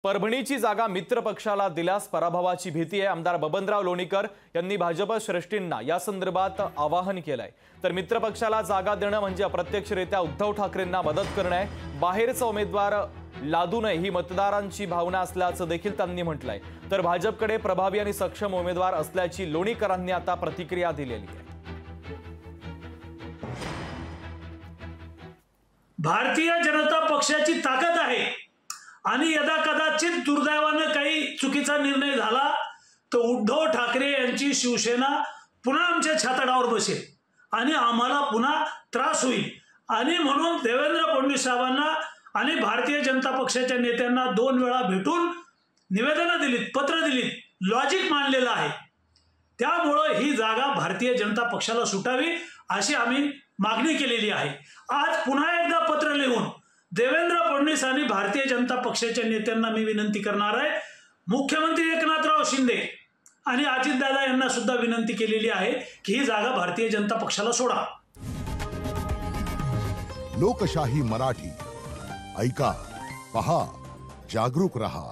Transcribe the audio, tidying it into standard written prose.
परभणीची जागा मित्र पक्षाला दिल्यास पराभवाची भीती आहे। आमदार बबनराव लोणीकर यांनी भाजप श्रेष्ठींना या संदर्भात आवाहन केलंय। तर मित्र पक्षाला जागा देणं म्हणजे अप्रत्यक्षरित्या उद्धव ठाकरेंना मदत करणं आहे। बाहेरचा उमेदवार लादू नये ही मतदारांची भावना असल्याचं देखील त्यांनी म्हटलंय। तर भाजपकडे प्रभावी आणि सक्षम उमेदवार असल्याची लोणीकरांनी आता प्रतिक्रिया दिलेली आहे। भारतीय जनता पक्षाची ताकद आहे आणि यदा कदाचित दुर्दैवाने काही चुकीचा निर्णय झाला तर उद्धव ठाकरे यांची शिवसेना पुन्हा आमच्या छातडावर बसेल आणि आम्हाला पुन्हा त्रास होईल। आणि म्हणून देवेंद्र फडणवीस साहेबांना आणि भारतीय जनता पक्षाच्या नेत्यांना 2 वेळा भेटून निवेदनं दिलीत, पत्र दिलीत, लॉजिक मांडलेलं आहे। त्यामुळे ही जागा भारतीय जनता पक्षाला सुटावी अशी आम्ही मागणी केलेली आहे। आज पुन्हा एकदा पत्र लिहून देवेंद्र फडणवीस आणि भारतीय जनता पक्षाच्या नेत्यांना मी विनंती करणार आहे। मुख्यमंत्री एकनाथराव शिंदे आणि अजितदादा यांना सुद्धा विनंती केलेली आहे की ही जागा भारतीय जनता पक्षाला सोडा। लोकशाही मराठी ऐका, पहा, जागरूक रहा।